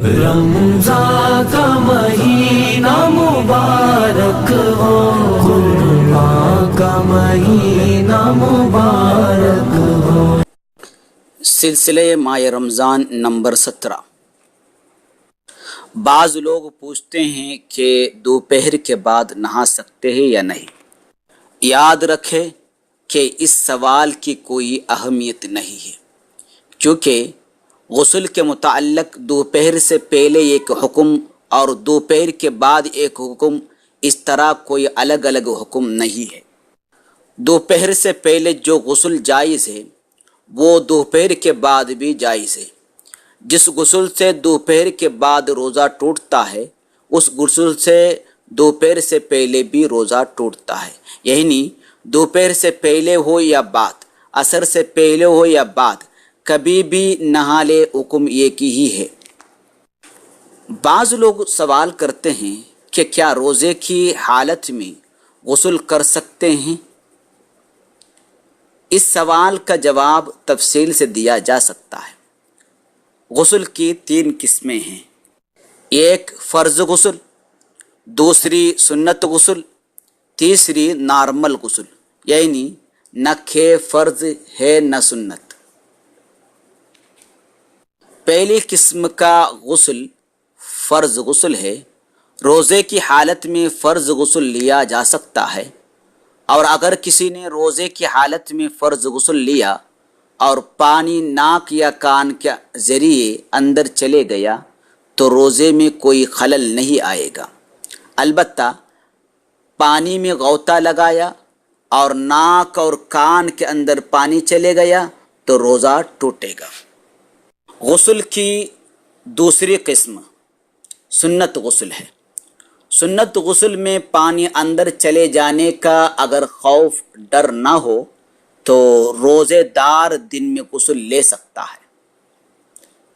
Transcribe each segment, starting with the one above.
رمضان کا مہینہ مبارک ہو، قربان کا مہینہ مبارک ہو۔ سلسلہ ماہ رمضان نمبر 17۔ بعض لوگ پوچھتے ہیں کہ دوپہر کے بعد نہا سکتے ہیں یا نہیں۔ یاد رکھیں کہ اس سوال کی کوئی اہمیت نہیں ہے، کیونکہ غسل کے متعلق دوپہر سے پہلے ایک حکم اور دوپہر کے بعد ایک حکم، اس طرح کوئی الگ الگ حکم نہیں ہے۔ دوپہر سے پہلے جو غسل جائز ہے وہ دوپہر کے بعد بھی جائز ہے۔ جس غسل سے دوپہر کے بعد روزہ ٹوٹتا ہے اس غسل سے دوپہر سے پہلے بھی روزہ ٹوٹتا ہے، یعنی دوپہر سے پہلے ہو یا بعد، عصر سے پہلے ہو یا بعد، کبھی بھی نہا لے، حکم ایک ہی ہے۔ بعض لوگ سوال کرتے ہیں کہ کیا روزے کی حالت میں غسل کر سکتے ہیں؟ اس سوال کا جواب تفصیل سے دیا جا سکتا ہے۔ غسل کی 3 قسمیں ہیں، ایک فرض غسل، دوسری سنت غسل، تیسری نارمل غسل، یعنی نہ کہ فرض ہے نہ سنت۔ پہلی قسم کا غسل فرض غسل ہے۔ روزے کی حالت میں فرض غسل لیا جا سکتا ہے، اور اگر کسی نے روزے کی حالت میں فرض غسل لیا اور پانی ناک یا کان کے ذریعے اندر چلے گیا تو روزے میں کوئی خلل نہیں آئے گا۔ البتہ پانی میں غوطہ لگایا اور ناک اور کان کے اندر پانی چلے گیا تو روزہ ٹوٹے گا۔ غسل کی دوسری قسم سنت غسل ہے۔ سنت غسل میں پانی اندر چلے جانے کا اگر خوف ڈر نہ ہو تو روزے دار دن میں غسل لے سکتا ہے۔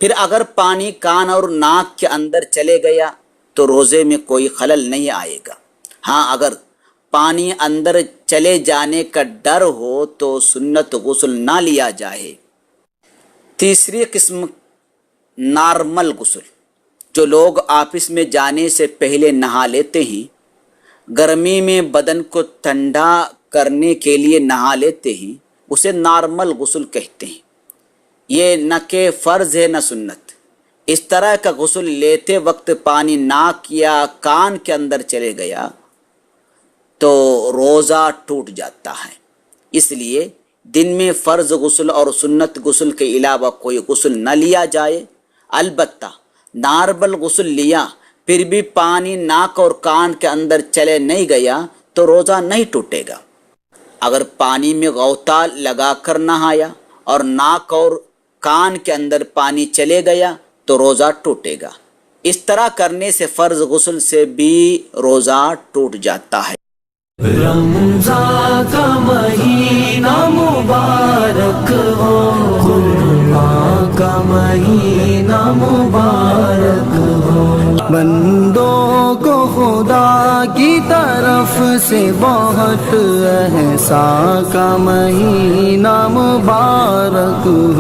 پھر اگر پانی کان اور ناک کے اندر چلے گیا تو روزے میں کوئی خلل نہیں آئے گا۔ ہاں، اگر پانی اندر چلے جانے کا ڈر ہو تو سنت غسل نہ لیا جائے۔ تیسری قسم نارمل غسل، جو لوگ آفس میں جانے سے پہلے نہا لیتے ہیں، گرمی میں بدن کو ٹھنڈا کرنے کے لیے نہا لیتے ہیں، اسے نارمل غسل کہتے ہیں۔ یہ نہ کہ فرض ہے نہ سنت۔ اس طرح کا غسل لیتے وقت پانی ناک یا کان کے اندر چلے گیا تو روزہ ٹوٹ جاتا ہے۔ اس لیے دن میں فرض غسل اور سنت غسل کے علاوہ کوئی غسل نہ لیا جائے۔ البتہ نارمل غسل لیا پھر بھی پانی ناک اور کان کے اندر چلے نہیں گیا تو روزہ نہیں ٹوٹے گا۔ اگر پانی میں غوطہ لگا کر نہایا اور ناک اور کان کے اندر پانی چلے گیا تو روزہ ٹوٹے گا۔ اس طرح کرنے سے فرض غسل سے بھی روزہ ٹوٹ جاتا ہے۔ رمضان کا مہینہ مبارک ہو، قربان کا مہینہ مبارک ہو۔ بندوں کو خدا کی طرف سے بہت احسان کا مہینہ مبارک ہو۔